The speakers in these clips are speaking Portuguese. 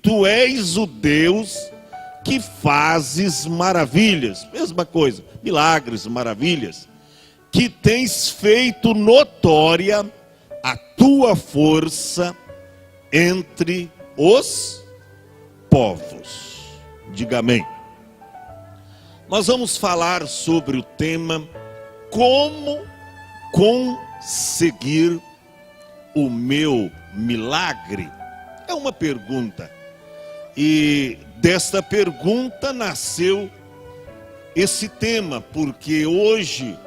tu és o Deus que fazes maravilhas. Mesma coisa, milagres, maravilhas. Que tens feito notória a tua força entre os povos. Diga amém. Nós vamos falar sobre o tema como conseguir o meu milagre. É uma pergunta. E desta pergunta nasceu esse tema, porque hoje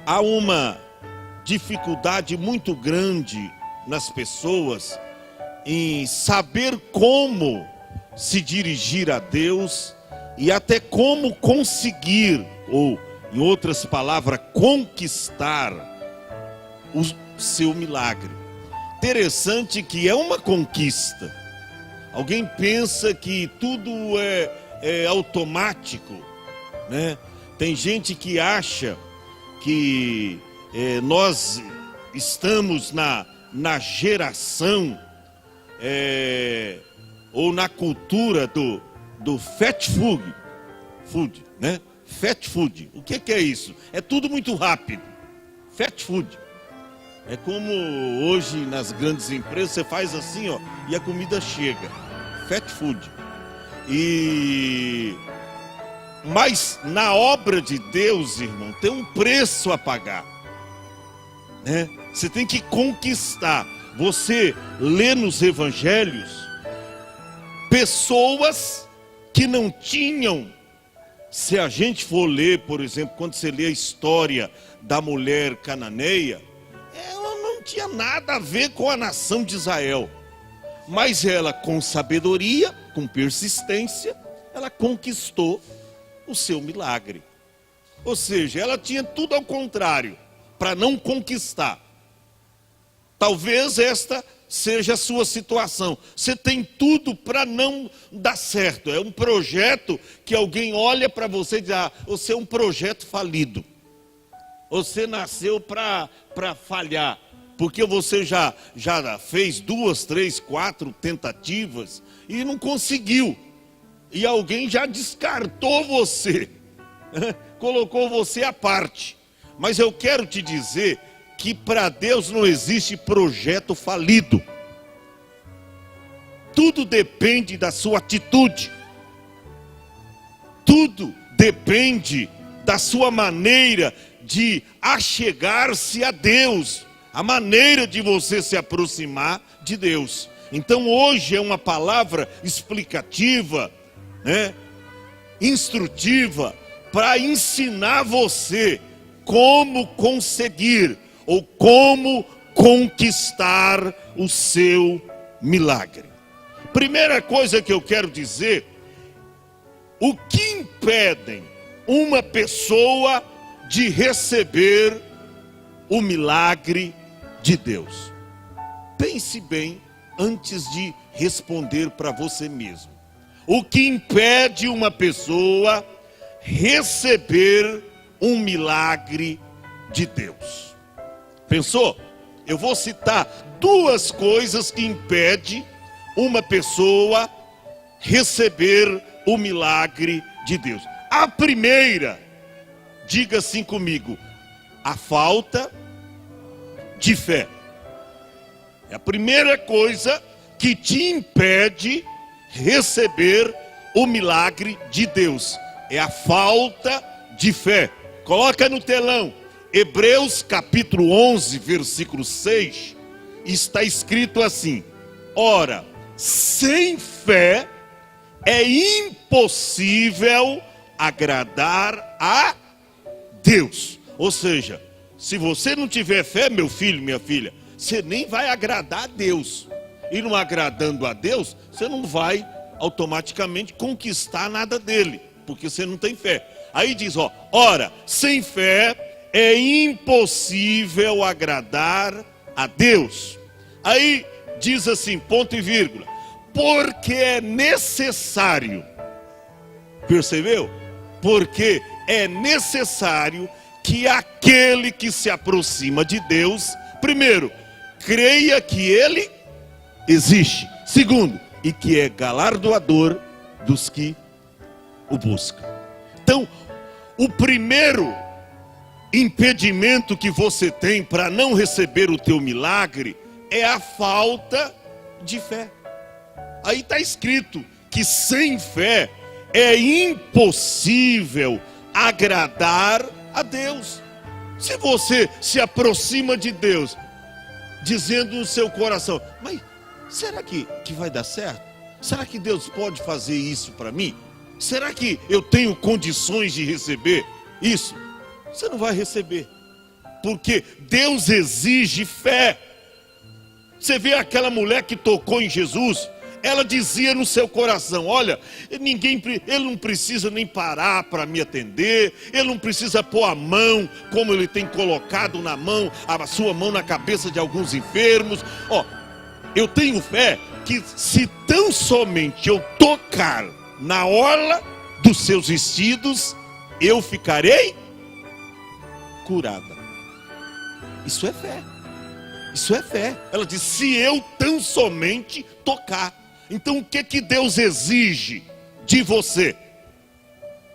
há uma dificuldade muito grande nas pessoas em saber como se dirigir a Deus e até como conseguir, ou em outras palavras, conquistar o seu milagre. Interessante que é uma conquista. Alguém pensa que tudo é automático, né? Tem gente que acha que nós estamos na geração ou na cultura do fast food, né? Fast food. O que é isso? É tudo muito rápido. Fast food. É como hoje nas grandes empresas você faz assim, ó, e a comida chega. Fast food. Mas na obra de Deus, irmão, tem um preço a pagar, né? Você tem que conquistar. Você lê nos evangelhos pessoas que não tinham. Se a gente for ler, por exemplo, quando você lê a história da mulher cananeia, ela não tinha nada a ver com a nação de Israel. Mas ela, com sabedoria, com persistência, ela conquistou o seu milagre. Ou seja, ela tinha tudo ao contrário, para não conquistar. Talvez esta seja a sua situação. Você tem tudo para não dar certo. É um projeto que alguém olha para você e diz: ah, você é um projeto falido. Você nasceu para falhar. Porque você já fez 2, 3, 4 tentativas e não conseguiu. E alguém já descartou você. Colocou você à parte. Mas eu quero te dizer que para Deus não existe projeto falido. Tudo depende da sua atitude. Tudo depende da sua maneira de achegar-se a Deus. A maneira de você se aproximar de Deus. Então hoje é uma palavra explicativa, né? Instrutiva, para ensinar você como conseguir ou como conquistar o seu milagre. Primeira coisa que eu quero dizer: o que impede uma pessoa de receber o milagre de Deus? Pense bem antes de responder para você mesmo. O que impede uma pessoa receber um milagre de Deus? Pensou? Eu vou citar 2 coisas que impedem uma pessoa receber o milagre de Deus. A primeira, diga assim comigo: a falta de fé. É a primeira coisa que te impede receber o milagre de Deus. É a falta de fé. Coloca no telão. Hebreus capítulo 11, versículo 6. Está escrito assim: ora, sem fé é impossível agradar a Deus. Ou seja, se você não tiver fé, meu filho, minha filha, você nem vai agradar a Deus. E não agradando a Deus, você não vai automaticamente conquistar nada dele, porque você não tem fé. Aí diz, ó, ora, sem fé é impossível agradar a Deus. Aí diz assim, ponto e vírgula, porque é necessário, percebeu? Porque é necessário que aquele que se aproxima de Deus, primeiro, creia que ele existe. Segundo, e que é galardoador dos que o buscam. Então, o primeiro impedimento que você tem para não receber o teu milagre é a falta de fé. Aí está escrito que sem fé é impossível agradar a Deus. Se você se aproxima de Deus, dizendo no seu coração, mas será que vai dar certo? Será que Deus pode fazer isso para mim? Será que eu tenho condições de receber isso? Você não vai receber, porque Deus exige fé. Você vê aquela mulher que tocou em Jesus, ela dizia no seu coração, olha, ele não precisa nem parar para me atender, ele não precisa pôr a mão, como ele tem colocado na mão, a sua mão na cabeça de alguns enfermos. Eu tenho fé que se tão somente eu tocar na orla dos seus vestidos, eu ficarei curada. Isso é fé. Isso é fé. Ela diz, se eu tão somente tocar. Então o que Deus exige de você?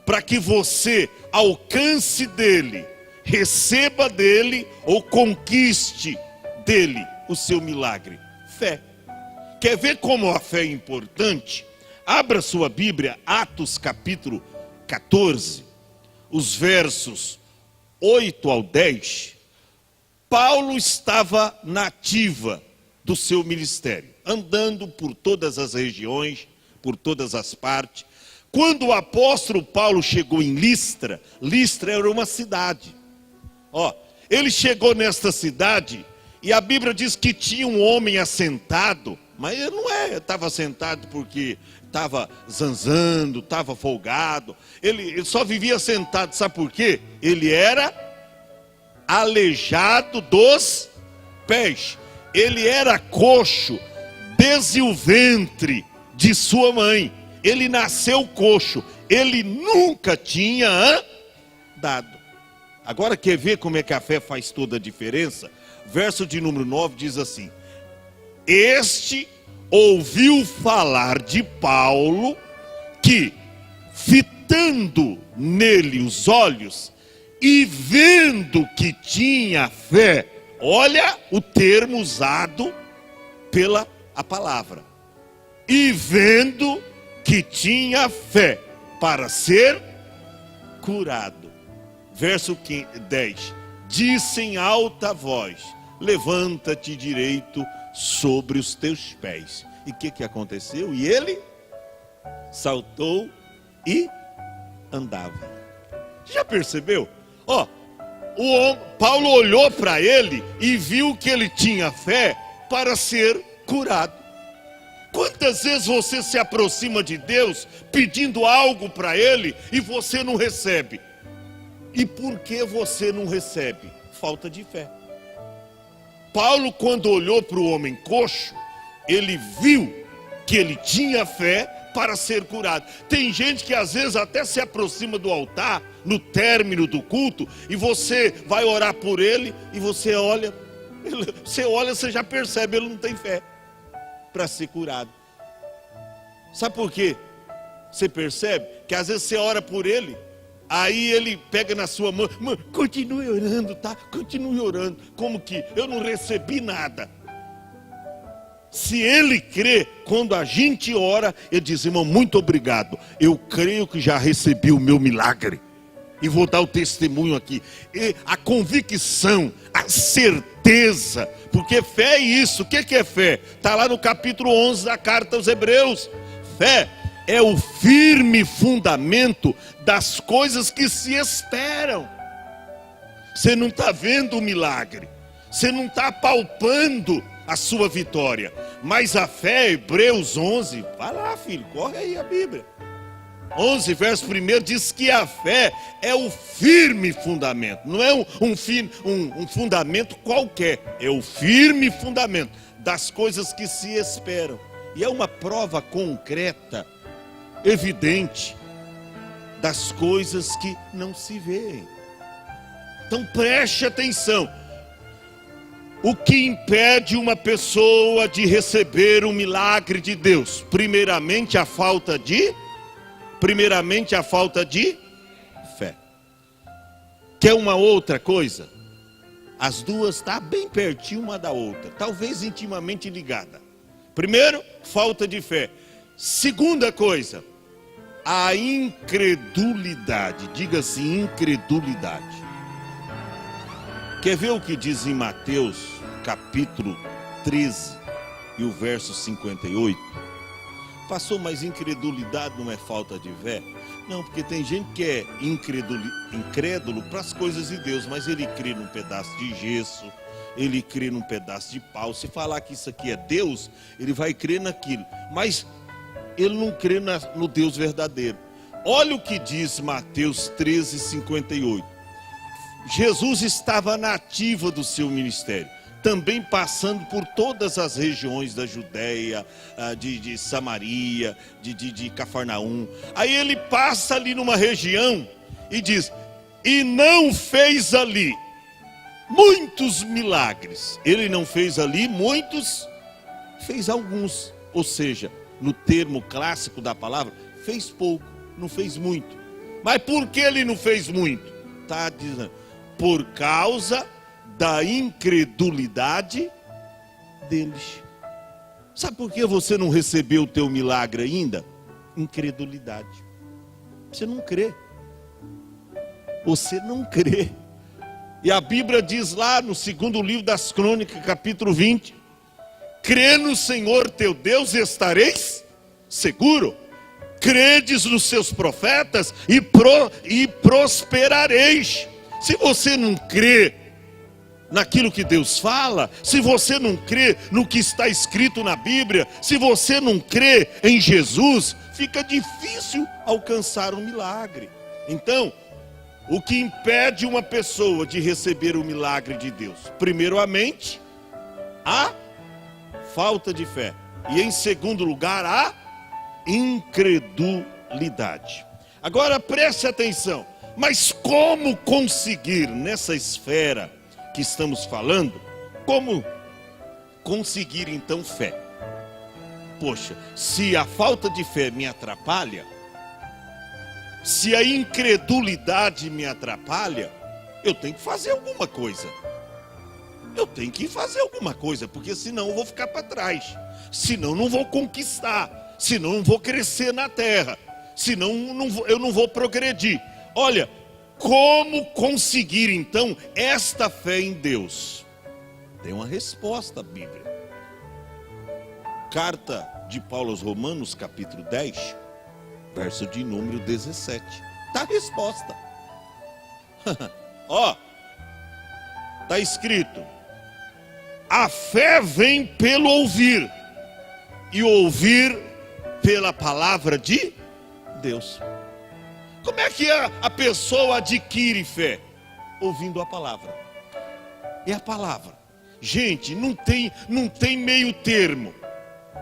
Para que você alcance dele, receba dele ou conquiste dele o seu milagre? Fé. Quer ver como a fé é importante? Abra sua Bíblia, Atos capítulo 14, os versos 8 ao 10. Paulo estava na ativa do seu ministério, andando por todas as regiões, por todas as partes. Quando o apóstolo Paulo chegou em Listra, Listra era uma cidade. Ele chegou nesta cidade e a Bíblia diz que tinha um homem assentado, mas ele não estava sentado porque estava zanzando, estava folgado. Ele só vivia sentado, sabe por quê? Ele era aleijado dos pés. Ele era coxo desde o ventre de sua mãe. Ele nasceu coxo. Ele nunca tinha andado. Agora quer ver como é que a fé faz toda a diferença? Verso de número 9 diz assim: este ouviu falar de Paulo, que fitando nele os olhos e vendo que tinha fé, olha o termo usado pela a palavra, e vendo que tinha fé para ser curado. Verso 10, disse em alta voz, levanta-te direito sobre os teus pés. E o que aconteceu? E ele saltou e andava. Já percebeu? Paulo olhou para ele e viu que ele tinha fé para ser curado. Quantas vezes você se aproxima de Deus pedindo algo para ele e você não recebe? E por que você não recebe? Falta de fé. Paulo, quando olhou para o homem coxo, ele viu que ele tinha fé para ser curado. Tem gente que às vezes até se aproxima do altar, no término do culto, e você vai orar por ele, e você olha, você já percebe, ele não tem fé para ser curado. Sabe por quê? Você percebe que às vezes você ora por ele, aí ele pega na sua mão, continue orando, tá? Continue orando. Como que? Eu não recebi nada. Se ele crê, quando a gente ora, ele diz, irmão, muito obrigado. Eu creio que já recebi o meu milagre. E vou dar o testemunho aqui. E a convicção, a certeza, porque fé é isso. O que é fé? Está lá no capítulo 11 da carta aos Hebreus. Fé é o firme fundamento das coisas que se esperam. Você não está vendo o milagre, você não está palpando a sua vitória, mas a fé, Hebreus 11, vai lá filho, corre aí a Bíblia, 11 verso 1 diz que a fé é o firme fundamento, não é um fundamento qualquer, é o firme fundamento das coisas que se esperam, e é uma prova concreta, evidente, das coisas que não se veem. Então preste atenção. O que impede uma pessoa de receber o milagre de Deus? Primeiramente a falta de fé. Quer uma outra coisa? As duas estão bem pertinho uma da outra, talvez intimamente ligada. Primeiro, falta de fé. Segunda coisa, a incredulidade. Diga assim, incredulidade. Quer ver o que diz em Mateus, capítulo 13, e o verso 58? Pastor, mas incredulidade não é falta de fé? Não, porque tem gente que é incrédulo para as coisas de Deus, mas ele crê num pedaço de gesso, ele crê num pedaço de pau. Se falar que isso aqui é Deus, ele vai crer naquilo, mas ele não crê no Deus verdadeiro. Olha o que diz Mateus 13, 58. Jesus estava na ativa do seu ministério, também passando por todas as regiões da Judéia, de Samaria, de Cafarnaum. Aí ele passa ali numa região e diz, e não fez ali muitos milagres. Ele não fez ali muitos, fez alguns. Ou seja, no termo clássico da palavra, fez pouco, não fez muito. Mas por que ele não fez muito? Está dizendo, por causa da incredulidade deles. Sabe por que você não recebeu o teu milagre ainda? Incredulidade. Você não crê. Você não crê. E a Bíblia diz lá no segundo livro das Crônicas, capítulo 20, crê no Senhor teu Deus e estareis seguro. Credes nos seus profetas e prosperareis. Se você não crê naquilo que Deus fala, se você não crê no que está escrito na Bíblia, se você não crê em Jesus, fica difícil alcançar um milagre. Então, o que impede uma pessoa de receber o milagre de Deus? Primeiramente, a falta de fé. E em segundo lugar, a incredulidade. Agora preste atenção. Mas como conseguir nessa esfera que estamos falando, como conseguir então fé? Poxa, se a falta de fé me atrapalha, se a incredulidade me atrapalha, eu tenho que fazer alguma coisa. Eu tenho que fazer alguma coisa, porque senão eu vou ficar para trás. Senão não vou conquistar, senão não vou crescer na terra, senão eu não vou progredir. Olha, como conseguir então esta fé em Deus? Tem uma resposta bíblica. Carta de Paulo aos Romanos, capítulo 10, verso de número 17. Está a resposta. Ó, está escrito: a fé vem pelo ouvir, e ouvir pela palavra de Deus. Como é que a pessoa adquire fé? Ouvindo a palavra. É a palavra. Gente, não tem meio termo.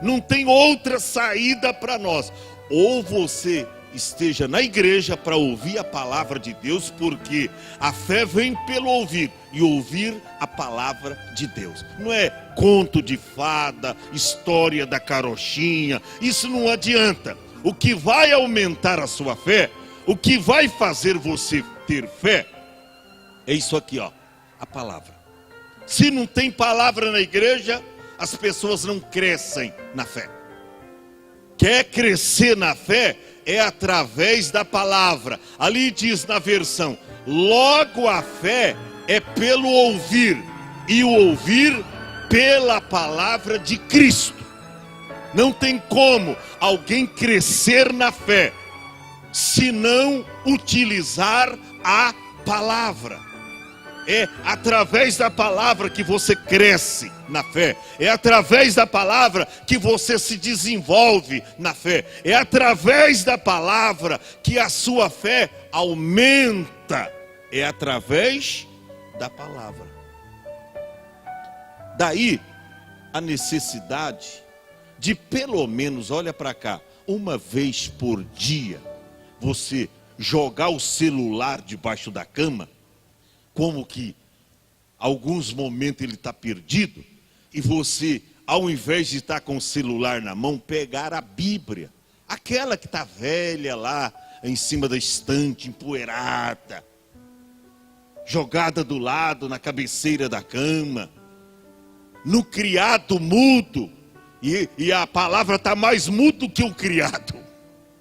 Não tem outra saída para nós. Ou você esteja na igreja para ouvir a palavra de Deus, porque a fé vem pelo ouvir, e ouvir a palavra de Deus. Não é conto de fada, história da carochinha. Isso não adianta. O que vai aumentar a sua fé, o que vai fazer você ter fé, é isso aqui, ó, a palavra. Se não tem palavra na igreja, as pessoas não crescem na fé. Quer crescer na fé, é através da palavra. Ali diz na versão, logo a fé é pelo ouvir, e o ouvir pela palavra de Cristo. Não tem como alguém crescer na fé se não utilizar a palavra. É através da palavra que você cresce na fé. É através da palavra que você se desenvolve na fé. É através da palavra que a sua fé aumenta. É através da palavra. Daí a necessidade de pelo menos, olha para cá, uma vez por dia, você jogar o celular debaixo da cama, como que alguns momentos ele está perdido, e você, ao invés de estar com o celular na mão, pegar a Bíblia, aquela que está velha lá, em cima da estante, empoeirada, jogada do lado, na cabeceira da cama, no criado mudo, e a palavra está mais mudo que o criado,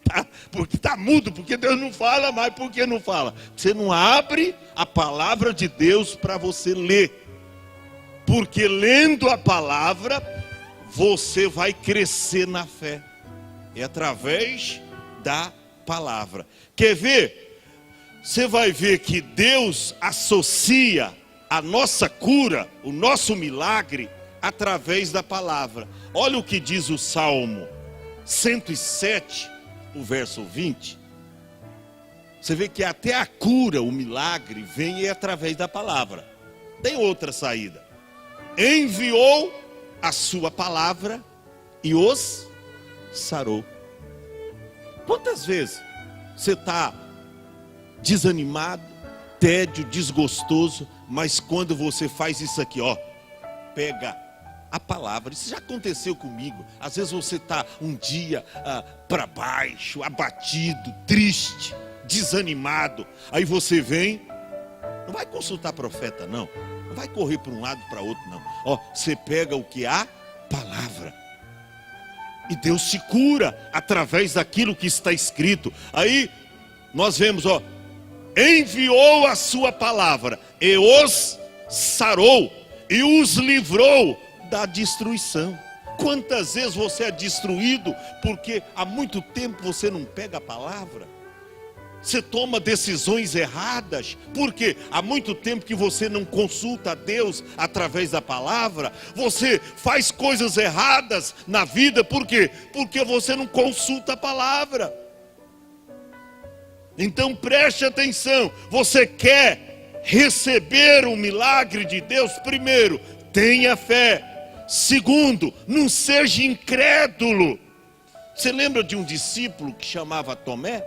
tá? Porque está mudo, porque Deus não fala mais. Por que não fala? Você não abre a palavra de Deus para você ler, porque lendo a palavra, você vai crescer na fé, é através da palavra. Quer ver? Você vai ver que Deus associa a nossa cura, o nosso milagre, através da palavra. Olha o que diz o Salmo 107, o verso 20. Você vê que até a cura, o milagre, vem através da palavra. Tem outra saída. Enviou a sua palavra e os sarou. Quantas vezes você está desanimado, tédio, desgostoso, mas quando você faz isso aqui, ó, pega a palavra. Isso já aconteceu comigo. Às vezes você está um dia para baixo, abatido, triste, desanimado. Aí você vem, não vai consultar profeta não, não vai correr para um lado para outro não. Ó, você pega o que? A palavra. E Deus te cura através daquilo que está escrito. Aí nós vemos, ó, enviou a sua palavra e os sarou e os livrou da destruição. Quantas vezes você é destruído porque há muito tempo você não pega a palavra? Você toma decisões erradas porque há muito tempo que você não consulta a Deus através da palavra. Você faz coisas erradas na vida, por quê? Porque você não consulta a palavra. Então preste atenção, você quer receber o milagre de Deus? Primeiro, tenha fé. Segundo, não seja incrédulo. Você lembra de um discípulo que chamava Tomé?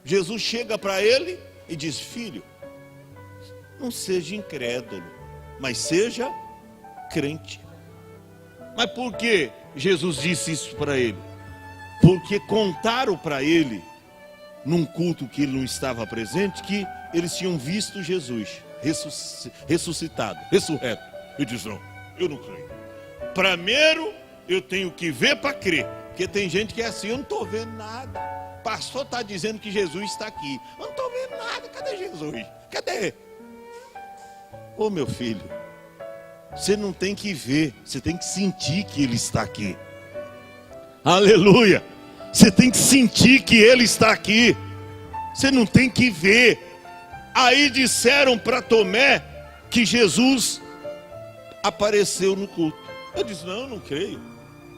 Jesus chega para ele e diz: filho, não seja incrédulo, mas seja crente. Mas por que Jesus disse isso para ele? Porque contaram para ele, num culto que ele não estava presente, que eles tinham visto Jesus ressuscitado, ressurreto. Ele diz: não, eu não creio. Primeiro eu tenho que ver para crer. Porque tem gente que é assim: eu não estou vendo nada. O pastor está dizendo que Jesus está aqui, eu não estou vendo nada. Cadê Jesus? Cadê? Ô meu filho, você não tem que ver, você tem que sentir que Ele está aqui. Aleluia. Você tem que sentir que Ele está aqui. Você não tem que ver. Aí disseram para Tomé que Jesus apareceu no culto. Eu disse: não, eu não creio.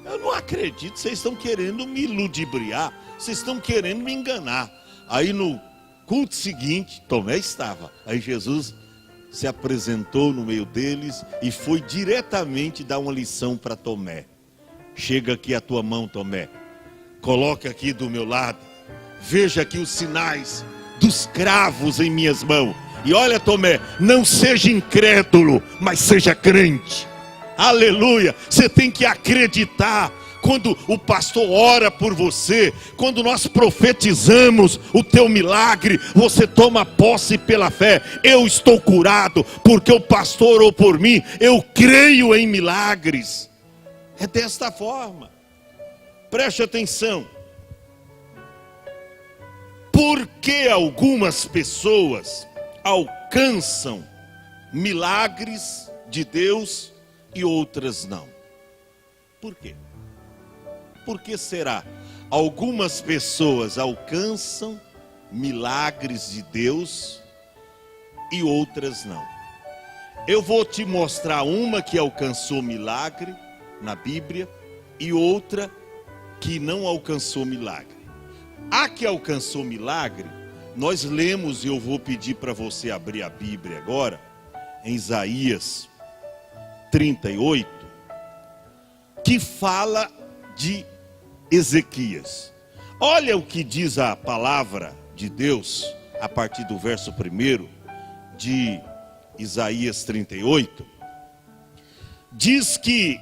Eu não acredito. Vocês estão querendo me ludibriar. Vocês estão querendo me enganar. Aí no culto seguinte, Tomé estava. Aí Jesus se apresentou no meio deles e foi diretamente dar uma lição para Tomé. Chega aqui a tua mão, Tomé. Coloca aqui do meu lado. Veja aqui os sinais dos cravos em minhas mãos. E olha, Tomé, não seja incrédulo, mas seja crente. Aleluia. Você tem que acreditar. Quando o pastor ora por você, quando nós profetizamos o teu milagre, você toma posse pela fé. Eu estou curado porque o pastor orou por mim. Eu creio em milagres. É desta forma. Preste atenção. Por que algumas pessoas alcançam milagres de Deus e outras não? Por quê? Por que será? Algumas pessoas alcançam milagres de Deus e outras não. Eu vou te mostrar uma que alcançou milagre na Bíblia e outra que não alcançou milagre. A que alcançou milagre, nós lemos, e eu vou pedir para você abrir a Bíblia agora, em Isaías 38, que fala de Ezequias. Olha o que diz a palavra de Deus, a partir do verso 1 de Isaías 38, diz que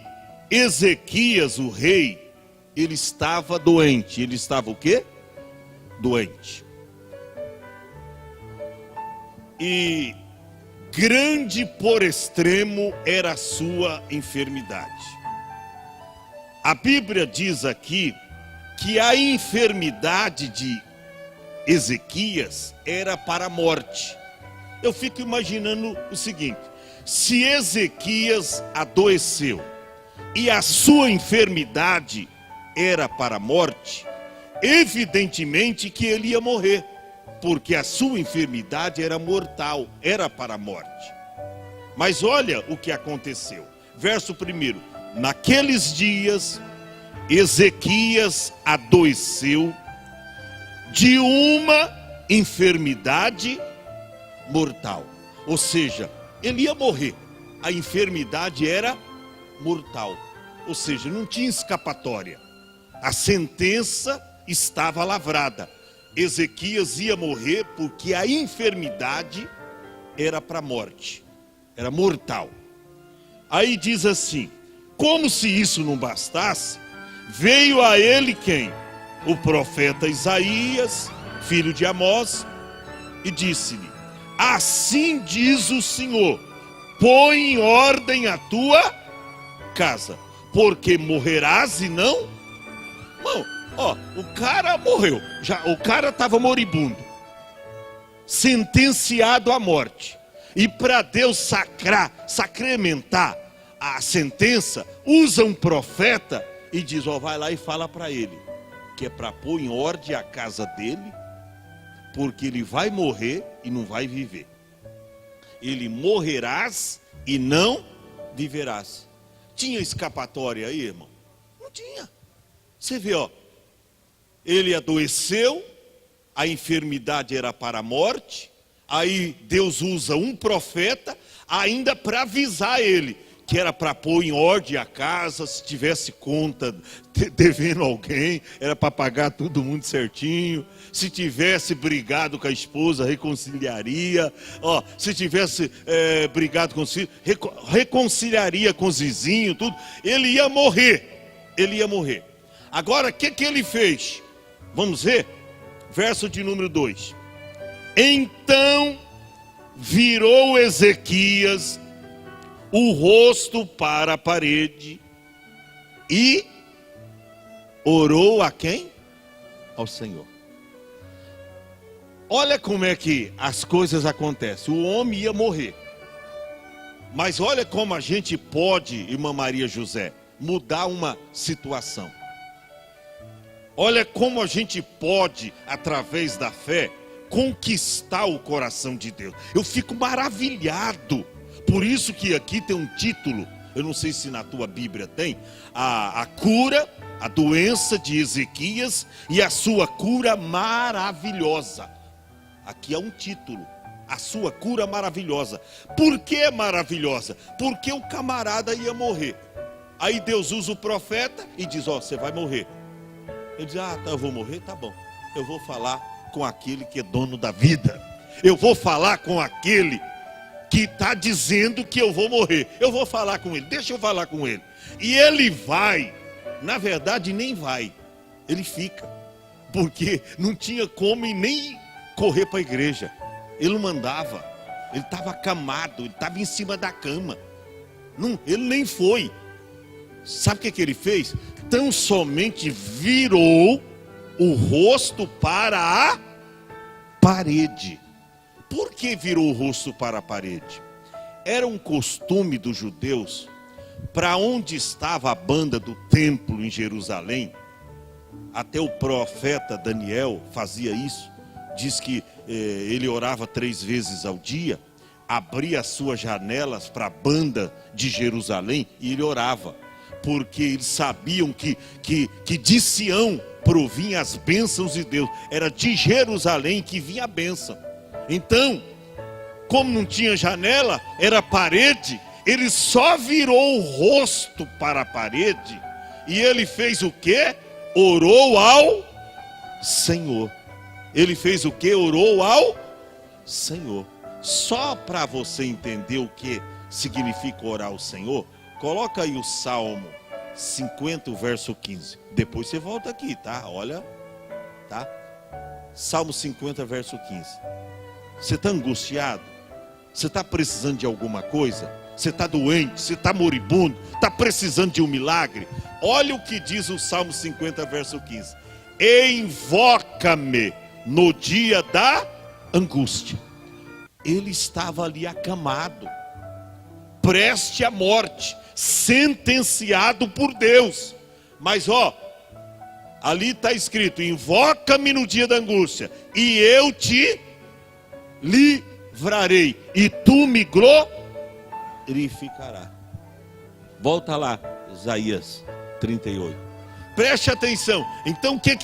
Ezequias, o rei, ele estava doente. Ele estava o quê? Doente. E grande por extremo era a sua enfermidade. A Bíblia diz aqui que a enfermidade de Ezequias era para a morte. Eu fico imaginando o seguinte: se Ezequias adoeceu e a sua enfermidade era para a morte, evidentemente que ele ia morrer, porque a sua enfermidade era mortal, era para a morte. Mas olha o que aconteceu. Verso 1: naqueles dias Ezequias adoeceu de uma enfermidade mortal. Ou seja, ele ia morrer. A enfermidade era mortal. Ou seja, não tinha escapatória. A sentença estava lavrada. Ezequias ia morrer porque a enfermidade era para a morte. Era mortal. Aí diz assim: como se isso não bastasse, veio a ele quem? O profeta Isaías, filho de Amós, e disse-lhe: assim diz o Senhor, põe em ordem a tua casa, porque morrerás e não... Não, ó, o cara morreu, o cara estava moribundo, sentenciado à morte. E para Deus sacramentar a sentença, usa um profeta e diz: ó, vai lá e fala para ele que é para pôr em ordem a casa dele, porque ele vai morrer e não vai viver. Ele morrerás e não viverás. Tinha escapatória aí, irmão? Não tinha. Você vê, ó, ele adoeceu, a enfermidade era para a morte, aí Deus usa um profeta ainda para avisar ele que era para pôr em ordem a casa. Se tivesse conta devendo alguém, era para pagar todo mundo certinho. Se tivesse brigado com a esposa, reconciliaria. Ó, se tivesse brigado com os filhos, reconciliaria com os vizinhos, tudo. Ele ia morrer. Ele ia morrer. Agora, o que ele fez? Vamos ver? Verso de número 2. Então virou Ezequias o rosto para a parede e orou a quem? Ao Senhor. Olha como é que as coisas acontecem. O homem ia morrer. Mas olha como a gente pode, irmã Maria José, mudar uma situação. Olha como a gente pode, através da fé, conquistar o coração de Deus. Eu fico maravilhado. Por isso que aqui tem um título, eu não sei se na tua Bíblia tem, a cura, a doença de Ezequias e a sua cura maravilhosa. Aqui é um título, a sua cura maravilhosa. Por que maravilhosa? Porque o camarada ia morrer. Aí Deus usa o profeta e diz: ó, você vai morrer. Ele diz: ah, tá, eu vou morrer, tá bom. Eu vou falar com aquele que é dono da vida. Eu vou falar com aquele que está dizendo que eu vou morrer. Eu vou falar com ele, deixa eu falar com ele. E ele vai, na verdade nem vai, ele fica. Porque não tinha como nem correr para a igreja. Ele não mandava, ele estava acamado, ele estava em cima da cama. Não, ele nem foi. Sabe o que ele fez? Tão somente virou o rosto para a parede. Por que virou o rosto para a parede? Era um costume dos judeus, para onde estava a banda do templo em Jerusalém, até o profeta Daniel fazia isso, diz que ele orava 3 vezes ao dia, abria as suas janelas para a banda de Jerusalém e ele orava, porque eles sabiam que de Sião provinham as bênçãos de Deus, era de Jerusalém que vinha a bênção. Então, como não tinha janela, era parede, ele só virou o rosto para a parede e ele fez o quê? Orou ao Senhor. Ele fez o quê? Orou ao Senhor. Só para você entender o que significa orar ao Senhor, coloca aí o Salmo 50, verso 15. Depois você volta aqui, tá? Olha, tá? Salmo 50, verso 15. Você está angustiado? Você está precisando de alguma coisa? Você está doente? Você está moribundo? Está precisando de um milagre? Olha o que diz o Salmo 50, verso 15. Invoca-me no dia da angústia. Ele estava ali acamado, preste à morte, sentenciado por Deus. Mas ali está escrito: invoca-me no dia da angústia, e eu te livrarei, e tu me glorificarás. Volta lá, Isaías 38. Preste atenção. Então o que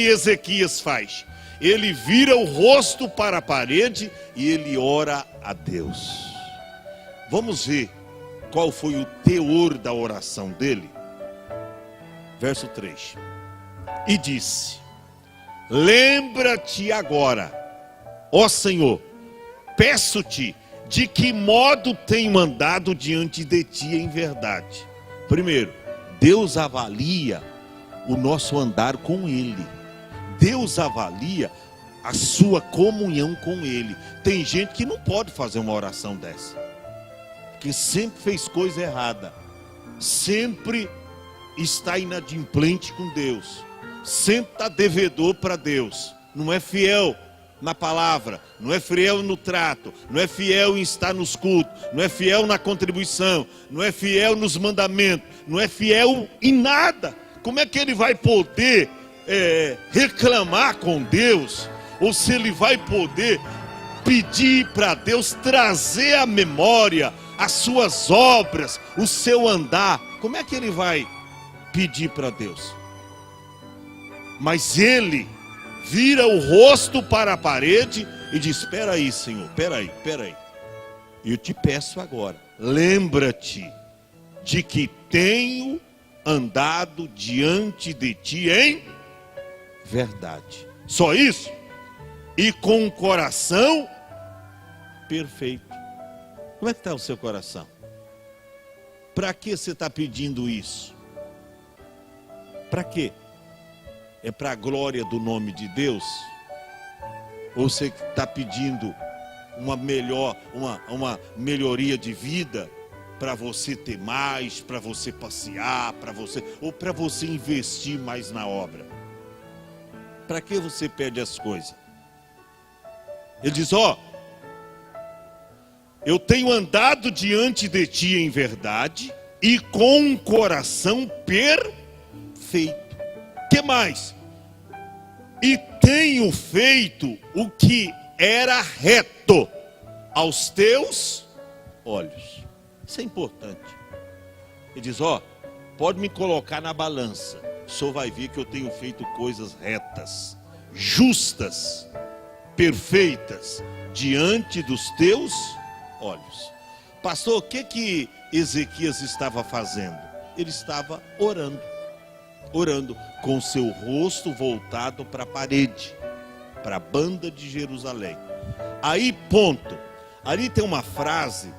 Ezequias faz? Ele vira o rosto para a parede e ele ora a Deus. Vamos ver qual foi o teor da oração dele. Verso 3. E disse: lembra-te agora, ó Senhor, peço-te, de que modo tenho andado diante de ti em verdade. Primeiro, Deus avalia o nosso andar com Ele. Deus avalia a sua comunhão com Ele. Tem gente que não pode fazer uma oração dessa, porque sempre fez coisa errada, sempre está inadimplente com Deus, sempre está devedor para Deus, não é fiel na palavra, não é fiel no trato, não é fiel em estar nos cultos, não é fiel na contribuição, não é fiel nos mandamentos, não é fiel em nada. Como é que ele vai poder reclamar com Deus? Ou se ele vai poder pedir para Deus trazer à memória as suas obras, o seu andar? Como é que ele vai pedir para Deus? Mas ele vira o rosto para a parede e diz: espera aí, Senhor, espera aí. Eu te peço agora, lembra-te de que tenho andado diante de ti em verdade. Só isso? E com o coração perfeito. Como é que está o seu coração? Para que você está pedindo isso? Para quê? É para a glória do nome de Deus? Ou você está pedindo uma melhoria de vida, para você ter mais, para você passear, ou para você investir mais na obra? Para que você pede as coisas? Ele diz: eu tenho andado diante de ti em verdade e com um coração perfeito. Que mais? E tenho feito o que era reto aos teus olhos. Isso é importante. Ele diz: pode me colocar na balança, o senhor vai ver que eu tenho feito coisas retas, justas, perfeitas, diante dos teus olhos. Pastor, o que Ezequias estava fazendo? Ele estava orando com seu rosto voltado para a parede, para a banda de Jerusalém. Aí, ponto. Ali tem uma frase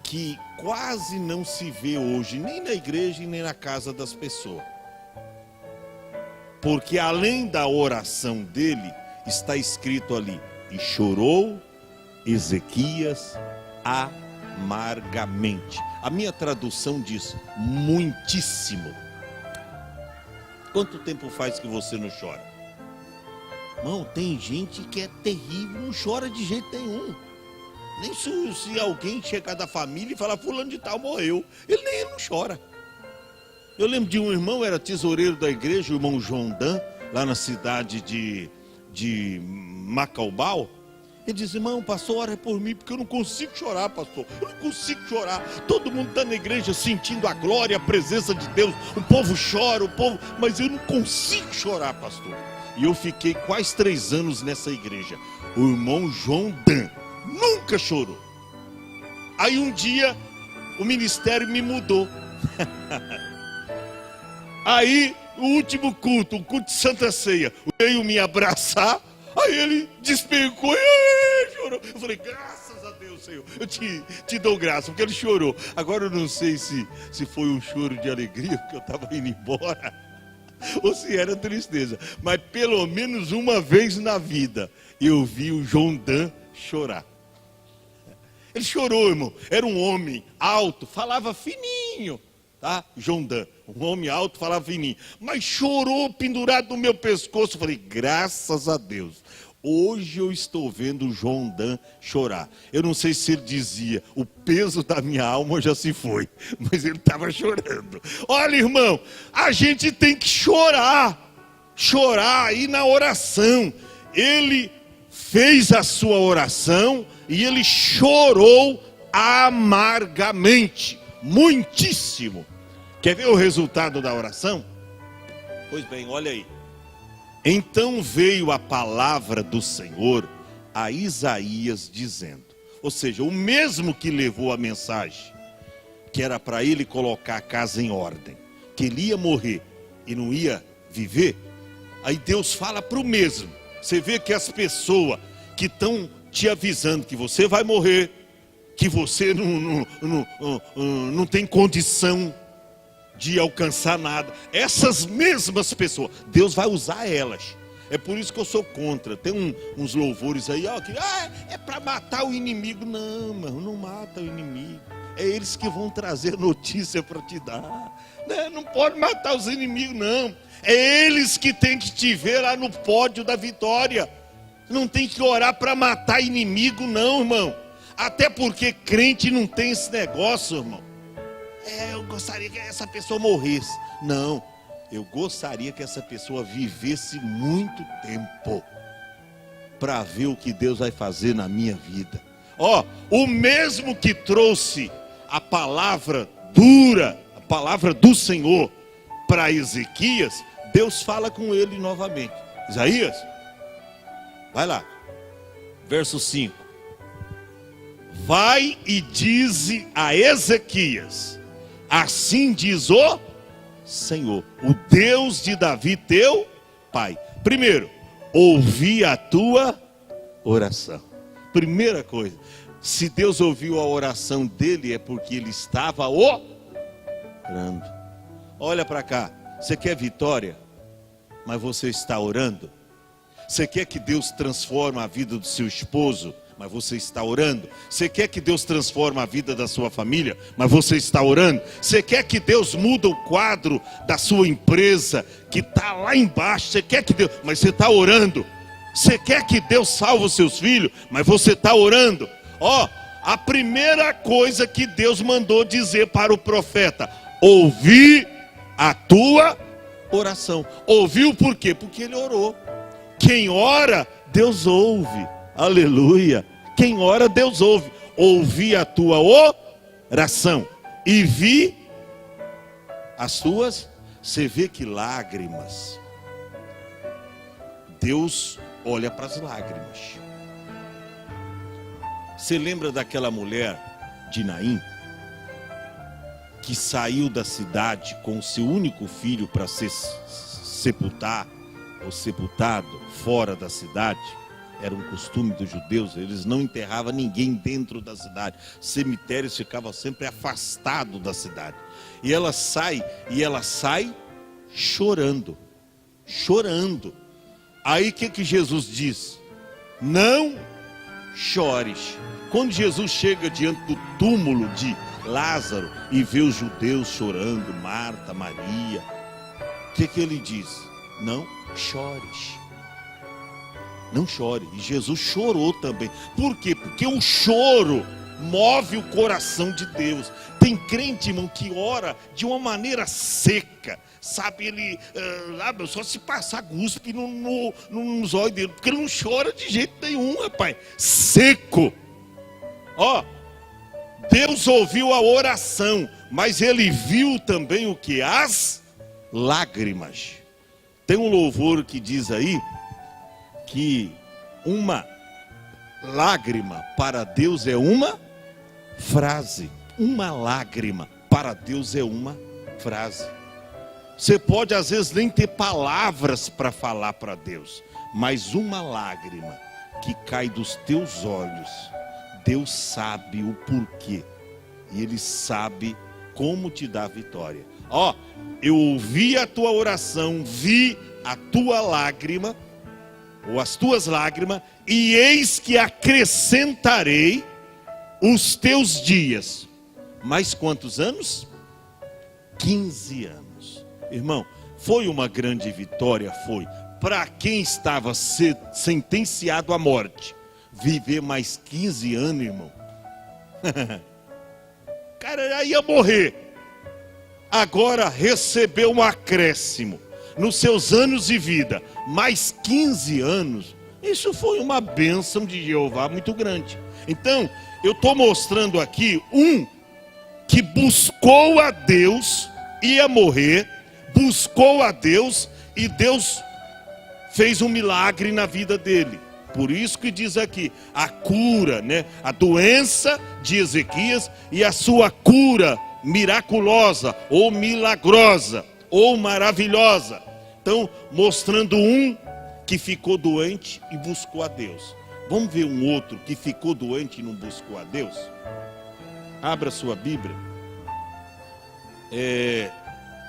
que quase não se vê hoje, nem na igreja e nem na casa das pessoas. Porque além da oração dele, está escrito ali: e chorou Ezequias amargamente. A minha tradução diz muitíssimo. Quanto tempo faz que você não chora? Irmão, tem gente que é terrível, não chora de jeito nenhum. Nem se alguém chegar da família e falar: fulano de tal morreu, ele não chora. Eu lembro de um irmão, era tesoureiro da igreja, o irmão João Dan, lá na cidade de Macaubal. Ele diz: irmão, pastor, ora por mim, porque eu não consigo chorar, pastor. Eu não consigo chorar. Todo mundo está na igreja sentindo a glória, a presença de Deus. O povo chora, mas eu não consigo chorar, pastor. E eu fiquei quase 3 anos nessa igreja. O irmão João Dan nunca chorou. Aí um dia o ministério me mudou. Aí o último culto, o culto de Santa Ceia, veio me abraçar. Aí ele despencou e chorou. Eu falei, graças a Deus, Senhor, eu te dou graça, porque ele chorou. Agora eu não sei se foi um choro de alegria, porque eu estava indo embora, ou se era tristeza. Mas pelo menos uma vez na vida, eu vi o João Dan chorar. Ele chorou, irmão. Era um homem alto, falava fininho, tá? João Dan, um homem alto, falava fininho. Mas chorou pendurado no meu pescoço. Eu falei, graças a Deus, hoje eu estou vendo o João Dan chorar. Eu não sei se ele dizia, o peso da minha alma já se foi, mas ele estava chorando. Olha, irmão, a gente tem que chorar aí na oração. Ele fez a sua oração e ele chorou amargamente, muitíssimo. Quer ver o resultado da oração? Pois bem, olha aí. Então veio a palavra do Senhor a Isaías dizendo, ou seja, o mesmo que levou a mensagem, que era para ele colocar a casa em ordem, que ele ia morrer e não ia viver, aí Deus fala para o mesmo. Você vê que as pessoas que estão te avisando que você vai morrer, que você não tem condição de alcançar nada, essas mesmas pessoas, Deus vai usar elas. É por isso que eu sou contra. Tem uns louvores aí, ó, que é para matar o inimigo. Não, mano, não mata o inimigo. É eles que vão trazer notícia para te dar. Não pode matar os inimigos, não. É eles que tem que te ver lá no pódio da vitória. Não tem que orar para matar inimigo, não, irmão. Até porque crente não tem esse negócio, irmão. Eu gostaria que essa pessoa morresse. Não, eu gostaria que essa pessoa vivesse muito tempo para ver o que Deus vai fazer na minha vida. Ó, o mesmo que trouxe a palavra dura, a palavra do Senhor para Ezequias, Deus fala com ele novamente. Isaías, vai lá, verso 5. Vai e dize a Ezequias, assim diz o Senhor, o Deus de Davi teu pai. Primeiro, ouvi a tua oração. Primeira coisa, se Deus ouviu a oração dele é porque ele estava orando. Olha para cá, você quer vitória, mas você está orando? Você quer que Deus transforme a vida do seu esposo, mas você está orando? Você quer que Deus transforme a vida da sua família, mas você está orando? Você quer que Deus mude o quadro da sua empresa, que está lá embaixo? Você quer que Deus, mas você está orando? Você quer que Deus salve os seus filhos, mas você está orando? Ó, a primeira coisa que Deus mandou dizer para o profeta: ouvi a tua oração. Ouviu por quê? Porque ele orou. Quem ora, Deus ouve. Aleluia. Quem ora, Deus ouve. Ouvi a tua oração e vi as tuas. Você vê que lágrimas, Deus olha para as lágrimas. Você lembra daquela mulher de Naim, que saiu da cidade com o seu único filho para ser sepultado fora da cidade? Era um costume dos judeus, eles não enterravam ninguém dentro da cidade. Cemitérios ficavam sempre afastados da cidade. E ela sai chorando. Aí o que Jesus diz? Não chores. Quando Jesus chega diante do túmulo de Lázaro e vê os judeus chorando, Marta, Maria, o que ele diz? Não chores. Não chore. E Jesus chorou também. Por quê? Porque o choro move o coração de Deus. Tem crente, irmão, que ora de uma maneira seca. Sabe, ele só se passar guspe nos olhos dele, porque ele não chora de jeito nenhum, rapaz. Seco. Ó, Deus ouviu a oração, mas ele viu também o que? As lágrimas. Tem um louvor que diz aí que uma lágrima para Deus é uma frase. Uma lágrima para Deus é uma frase. Você pode às vezes nem ter palavras para falar para Deus, mas uma lágrima que cai dos teus olhos, Deus sabe o porquê. E Ele sabe como te dar vitória. Ó, eu ouvi a tua oração, vi a tua lágrima, ou as tuas lágrimas, e eis que acrescentarei os teus dias. Mais quantos anos? 15 anos. Irmão, foi uma grande vitória, foi. Para quem estava sentenciado à morte, viver mais 15 anos, irmão. O cara já ia morrer. Agora recebeu um acréscimo nos seus anos de vida, mais 15 anos. Isso foi uma bênção de Jeová muito grande. Então, eu estou mostrando aqui que buscou a Deus, ia morrer, buscou a Deus e Deus fez um milagre na vida dele. Por isso que diz aqui, a cura, né? A doença de Ezequias e a sua cura miraculosa, ou milagrosa, ou maravilhosa. Então, mostrando que ficou doente e buscou a Deus. Vamos ver um outro que ficou doente e não buscou a Deus? Abra sua Bíblia.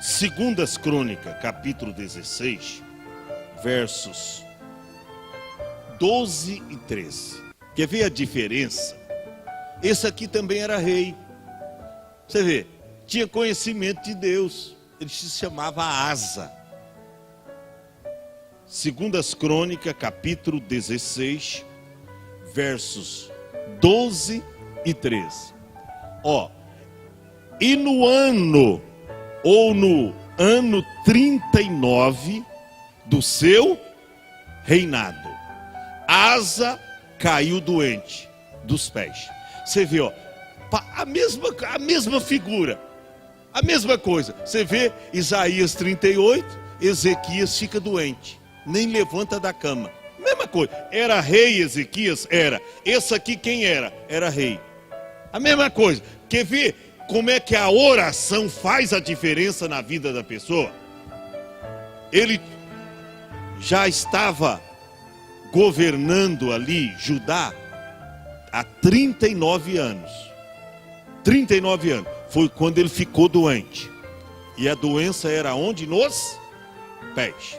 Segundas Crônicas, capítulo 16, versos 12 e 13. Quer ver a diferença? Esse aqui também era rei. Você vê, tinha conhecimento de Deus. Ele se chamava Asa. Segundas Crônicas, capítulo 16, versos 12 e 13. Ó, e no ano 39 do seu reinado, Asa caiu doente dos pés. Você vê, ó, a mesma figura, a mesma coisa. Você vê Isaías 38, Ezequias fica doente, nem levanta da cama. Mesma coisa, era rei Ezequias? Era. Esse aqui quem era? Era rei. A mesma coisa. Quer ver como é que a oração faz a diferença na vida da pessoa? Ele já estava governando ali Judá há 39 anos. 39 anos. Foi quando ele ficou doente. E a doença era onde? Nos pés.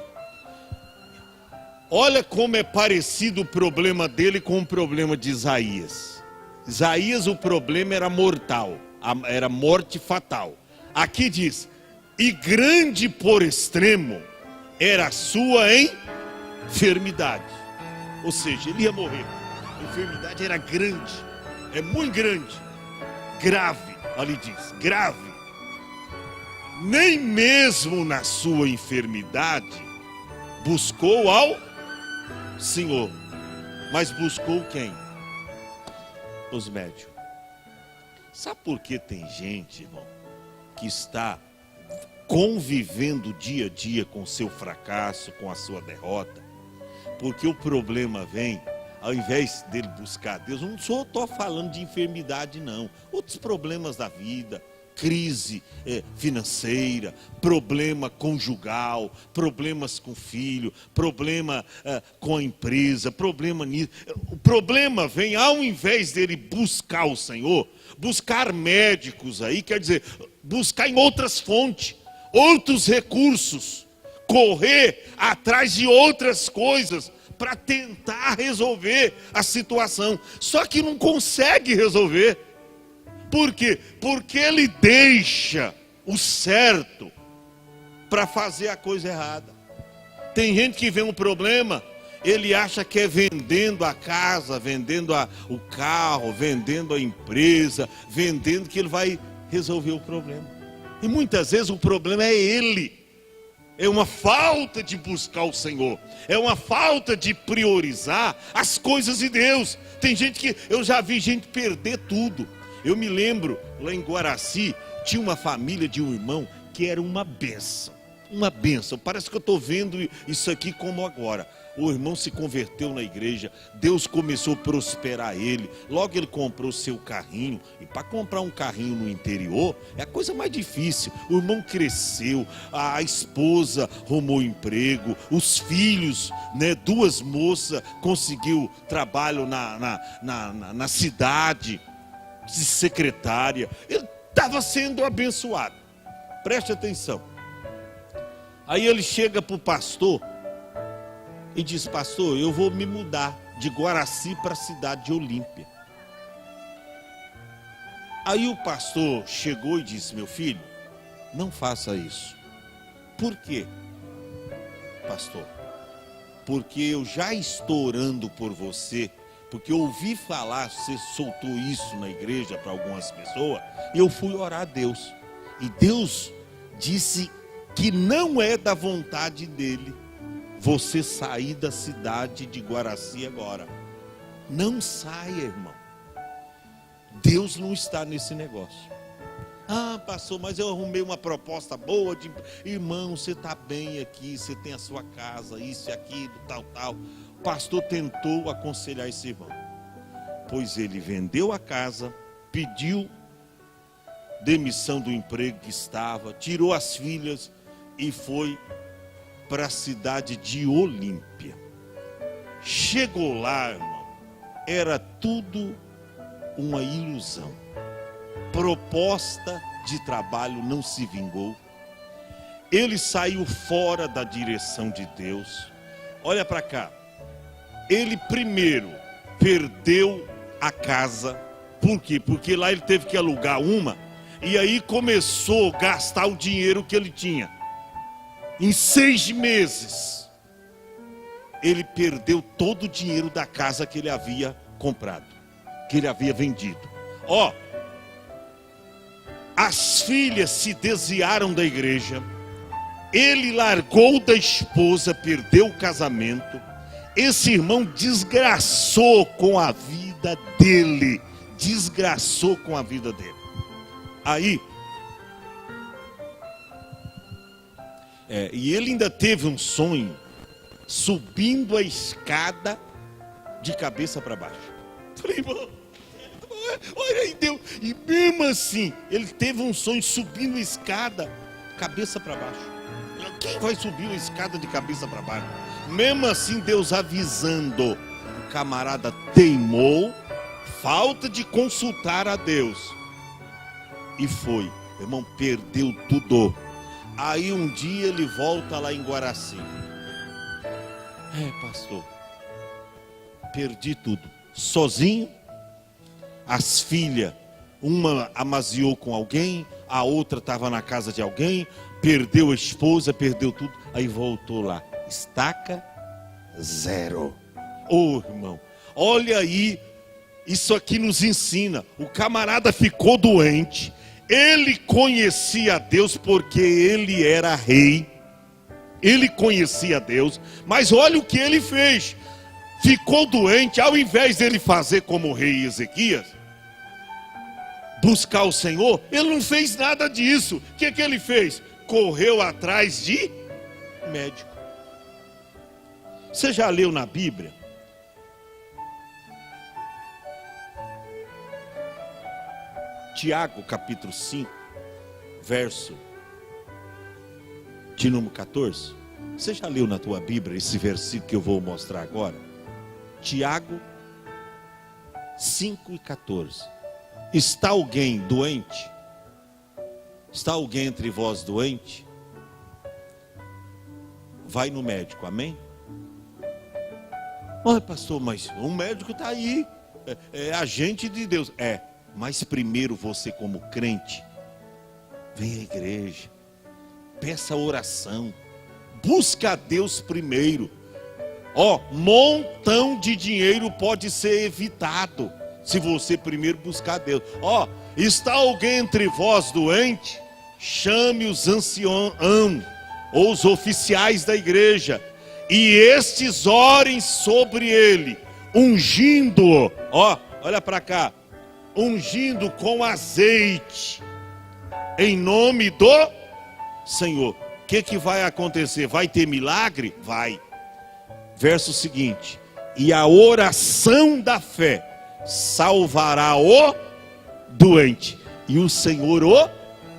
Olha como é parecido o problema dele com o problema de Isaías. Isaías, o problema era mortal, era morte fatal. Aqui diz, e grande por extremo era a sua enfermidade. Ou seja, ele ia morrer. A enfermidade era grande, é muito grande, grave, ali diz, grave. Nem mesmo na sua enfermidade buscou ao Senhor, mas buscou quem? Os médicos. Sabe por que tem gente, irmão, que está convivendo dia a dia com o seu fracasso, com a sua derrota? Porque o problema vem, ao invés dele buscar a Deus, não estou falando de enfermidade não, outros problemas da vida, crise financeira, problema conjugal, problemas com o filho, problema com a empresa, problema nisso. O problema vem, ao invés dele buscar o Senhor, buscar médicos aí, quer dizer, buscar em outras fontes, outros recursos, correr atrás de outras coisas para tentar resolver a situação. Só que não consegue resolver. Por quê? Porque ele deixa o certo para fazer a coisa errada. Tem gente que vê um problema, ele acha que é vendendo a casa, vendendo o carro, vendendo a empresa, vendendo que ele vai resolver o problema. E muitas vezes o problema é ele. É uma falta de buscar o Senhor. É uma falta de priorizar as coisas de Deus. Tem gente que, eu já vi gente perder tudo. Eu me lembro, lá em Guaraci, tinha uma família de um irmão que era uma bênção. uma bênção. Parece que eu estou vendo isso aqui como agora. O irmão se converteu na igreja, Deus começou a prosperar ele, logo ele comprou seu carrinho, e para comprar um carrinho no interior é a coisa mais difícil. O irmão cresceu, a esposa arrumou emprego, os filhos, né, 2 moças conseguiu trabalho na cidade, de secretária, ele estava sendo abençoado. Preste atenção. Aí ele chega para o pastor e diz: pastor, eu vou me mudar de Guaraci para a cidade de Olímpia. Aí o pastor chegou e disse: meu filho, não faça isso. Por quê, pastor? Porque eu já estou orando por você, porque eu ouvi falar, você soltou isso na igreja para algumas pessoas, e eu fui orar a Deus. E Deus disse que não é da vontade dele você sair da cidade de Guaraci agora. Não saia, irmão. Deus não está nesse negócio. Ah, pastor, mas eu arrumei uma proposta boa de... Irmão, você está bem aqui, você tem a sua casa, isso e aquilo, tal. O pastor tentou aconselhar esse irmão, pois ele vendeu a casa, pediu demissão do emprego que estava, tirou as filhas e foi para a cidade de Olímpia. Chegou lá, irmão, era tudo uma ilusão. Proposta de trabalho não se vingou. Ele saiu fora da direção de Deus. Olha para cá. Ele primeiro perdeu a casa. Por quê? Porque lá ele teve que alugar uma, e aí começou a gastar o dinheiro que ele tinha. Em 6 meses, ele perdeu todo o dinheiro da casa que ele havia comprado, que ele havia vendido. As filhas se desviaram da igreja, ele largou da esposa, perdeu o casamento. Esse irmão desgraçou com a vida dele, Aí, e ele ainda teve um sonho, subindo a escada de cabeça para baixo. Falei, irmão, olha aí, Deus. E mesmo assim, ele teve um sonho subindo a escada, cabeça para baixo. Quem vai subir uma escada de cabeça para baixo? Mesmo assim, Deus avisando. O camarada teimou, falta de consultar a Deus. E foi, irmão, perdeu tudo. Aí um dia ele volta lá em Guaraci. Pastor, perdi tudo. Sozinho, as filhas, uma amaziou com alguém, a outra estava na casa de alguém, perdeu a esposa, perdeu tudo. Aí voltou lá, estaca zero. Irmão, olha aí, isso aqui nos ensina. O camarada ficou doente. Ele conhecia a Deus porque ele era rei. Ele conhecia Deus, mas olha o que ele fez. Ficou doente, ao invés dele fazer como o rei Ezequias, buscar o Senhor, ele não fez nada disso. O que ele fez? Correu atrás de médico. Você já leu na Bíblia? Tiago capítulo 5, verso de número 14. Você já leu na tua Bíblia esse versículo que eu vou mostrar agora? Tiago 5 e 14. Está alguém doente? Está alguém entre vós doente? Vai no médico, amém? Olha, pastor, mas o médico está aí, é agente de Deus. Mas primeiro você, como crente, vem à igreja, peça oração, busca a Deus primeiro. Montão de dinheiro pode ser evitado se você primeiro buscar a Deus. Está alguém entre vós doente? Chame os anciãos ou os oficiais da igreja, e estes orem sobre ele, ungindo-o. Olha para cá. Ungindo com azeite, em nome do Senhor. que vai acontecer? Vai ter milagre? Vai. Verso seguinte: e a oração da fé salvará o doente, e o Senhor o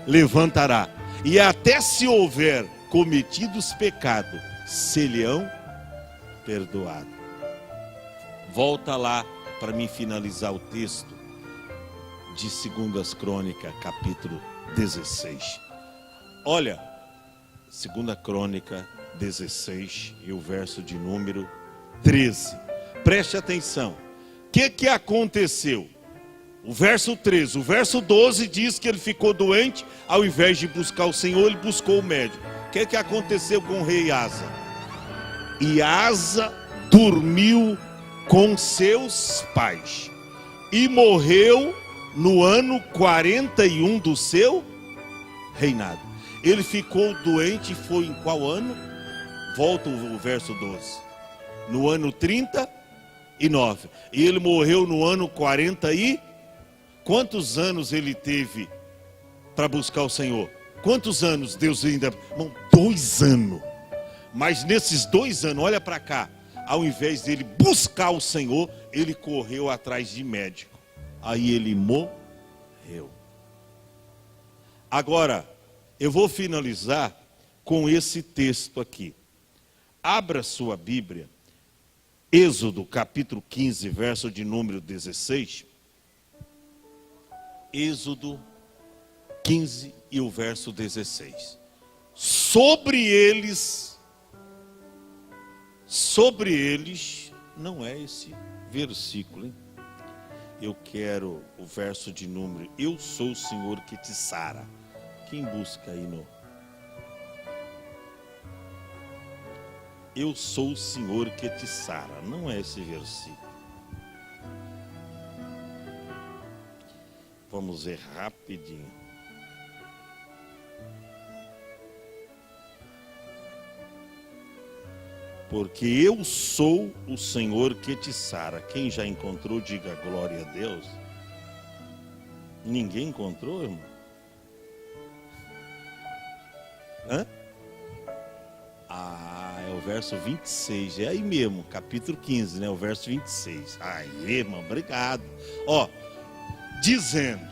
levantará. E até se houver cometidos pecados, se-lhe-ão perdoado. Volta lá para mim finalizar o texto de 2 Crônicas, capítulo 16. Olha, 2 Crônica 16 e o verso de número 13. Preste atenção. O que aconteceu? O verso 13, o verso 12 diz que ele ficou doente. Ao invés de buscar o Senhor, ele buscou o médico. O que aconteceu com o rei Asa? E Asa dormiu com seus pais e morreu no ano 41 do seu reinado. Ele ficou doente, foi em qual ano? Volta o verso 12. No ano 39. E ele morreu no ano 40 e... Quantos anos ele teve para buscar o Senhor? Quantos anos Deus ainda... Não, 2 anos. Mas nesses 2 anos, olha para cá. Ao invés dele buscar o Senhor, ele correu atrás de médico. Aí ele morreu. Agora, eu vou finalizar com esse texto aqui. Abra sua Bíblia. Êxodo capítulo 15, verso de número 16. Êxodo 15 e o verso 16. Sobre eles, não é esse versículo, hein? Eu quero o verso de número, eu sou o Senhor que te sara. Quem busca aí no... Eu sou o Senhor que te sara. Não é esse versículo. Vamos ver rapidinho. Porque eu sou o Senhor que te sara. Quem já encontrou, diga glória a Deus. Ninguém encontrou, irmão? Hã? É o verso 26. É aí mesmo, capítulo 15, né? O verso 26. Aí, irmão, obrigado. Ó, dizendo: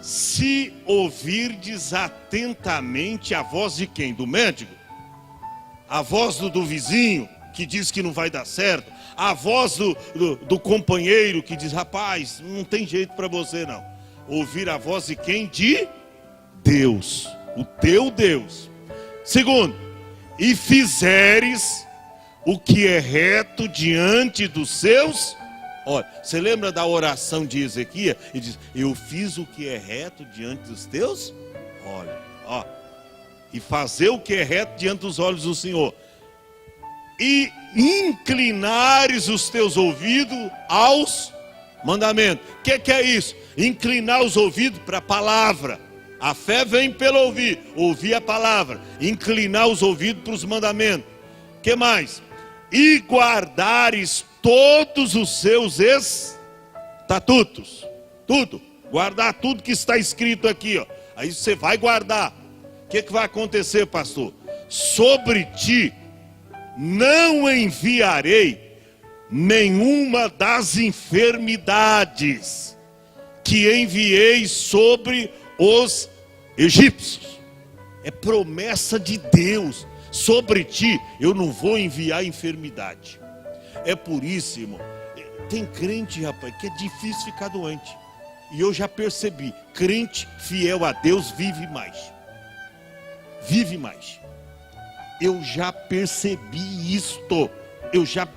se ouvirdes atentamente a voz de quem? Do médico? A voz do vizinho, que diz que não vai dar certo? A voz do companheiro, que diz: rapaz, não tem jeito para você não. Ouvir a voz de quem? De Deus, o teu Deus. Segundo, e fizeres o que é reto diante dos seus... Olha, você lembra da oração de Ezequias? Ele diz: eu fiz o que é reto diante dos teus... Olha, ó. E fazer o que é reto diante dos olhos do Senhor. E inclinares os teus ouvidos aos mandamentos. O que é isso? Inclinar os ouvidos para a palavra. A fé vem pelo ouvir. Ouvir a palavra. Inclinar os ouvidos para os mandamentos. O que mais? E guardares todos os seus estatutos. Tudo. Guardar tudo que está escrito aqui, ó. Aí você vai guardar. O que vai acontecer, pastor? Sobre ti não enviarei nenhuma das enfermidades que enviei sobre os egípcios. É promessa de Deus. Sobre ti eu não vou enviar enfermidade. É por isso, irmão, tem crente, rapaz, que é difícil ficar doente. E eu já percebi, crente fiel a Deus vive mais. Vive mais. Eu já percebi isto. Eu já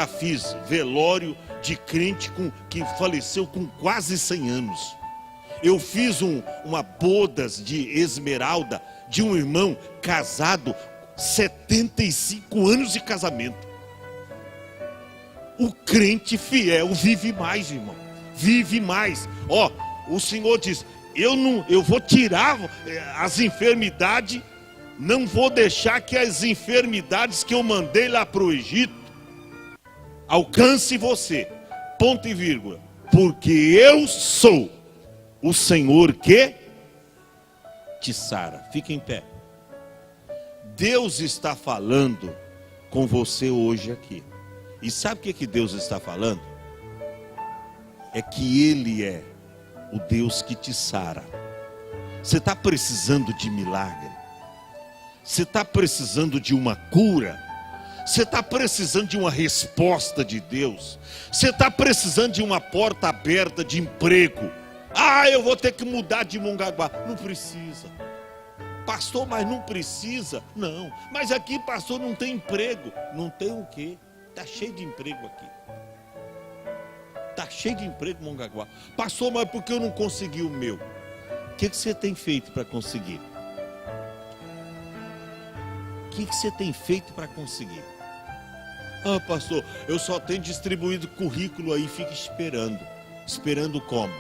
fiz velório de crente que faleceu com quase 100 anos. Eu fiz uma bodas de esmeralda de um irmão casado, 75 anos de casamento. O crente fiel vive mais, irmão. Vive mais. Ó, o Senhor diz: eu vou tirar as enfermidades, não vou deixar que as enfermidades que eu mandei lá para o Egito alcance você. Ponto e vírgula. Porque eu sou o Senhor que te sara. Fica em pé. Deus está falando com você hoje aqui. E sabe o que Deus está falando? É que Ele é o Deus que te sara. Você está precisando de milagre? Você está precisando de uma cura? Você está precisando de uma resposta de Deus? Você está precisando de uma porta aberta de emprego? Ah, eu vou ter que mudar de Mongaguá. Não precisa. Pastor, mas não precisa? Não. Mas aqui, pastor, não tem emprego. Não tem o quê? Está cheio de emprego aqui. Está cheio de emprego em Mongaguá. Pastor, mas por que eu não consegui o meu? O que você tem feito para conseguir? O que você tem feito para conseguir? Ah, pastor, eu só tenho distribuído currículo aí, fica esperando. Esperando como?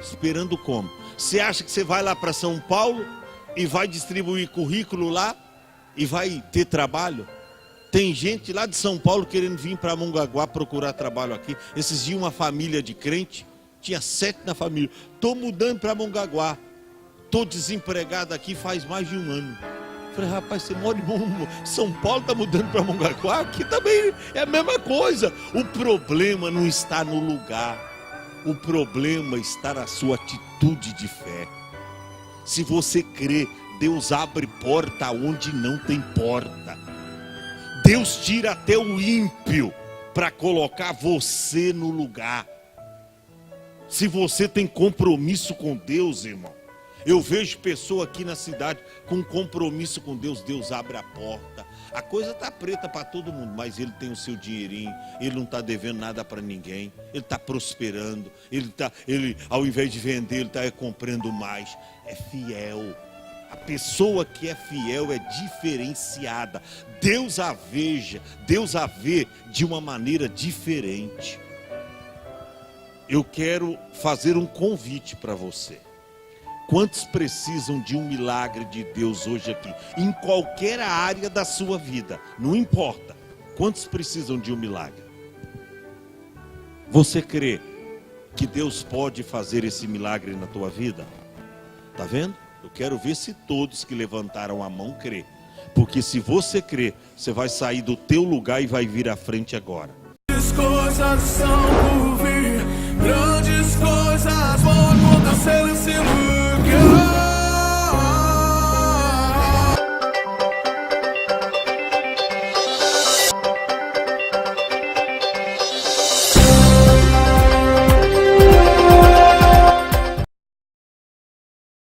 Esperando como? Você acha que você vai lá para São Paulo e vai distribuir currículo lá e vai ter trabalho? Tem gente lá de São Paulo querendo vir para Mongaguá procurar trabalho aqui. Esses dias uma família de crente, tinha 7 na família. Estou mudando para Mongaguá. Estou desempregado aqui faz mais de um ano. Falei, rapaz, você mora em São Paulo, está mudando para Mongaguá? Aqui também é a mesma coisa. O problema não está no lugar. O problema está na sua atitude de fé. Se você crê, Deus abre porta onde não tem porta. Deus tira até o ímpio para colocar você no lugar. Se você tem compromisso com Deus, irmão. Eu vejo pessoa aqui na cidade com compromisso com Deus, Deus abre a porta. A coisa está preta para todo mundo, mas ele tem o seu dinheirinho, ele não está devendo nada para ninguém, ele está prosperando, ele ao invés de vender, ele está comprando mais. É fiel. A pessoa que é fiel é diferenciada. Deus a vê de uma maneira diferente. Eu quero fazer um convite para você. Quantos precisam de um milagre de Deus hoje aqui? Em qualquer área da sua vida, não importa. Quantos precisam de um milagre? Você crê que Deus pode fazer esse milagre na tua vida? Tá vendo? Eu quero ver se todos que levantaram a mão crê. Porque se você crê, você vai sair do teu lugar e vai vir à frente agora. As coisas são por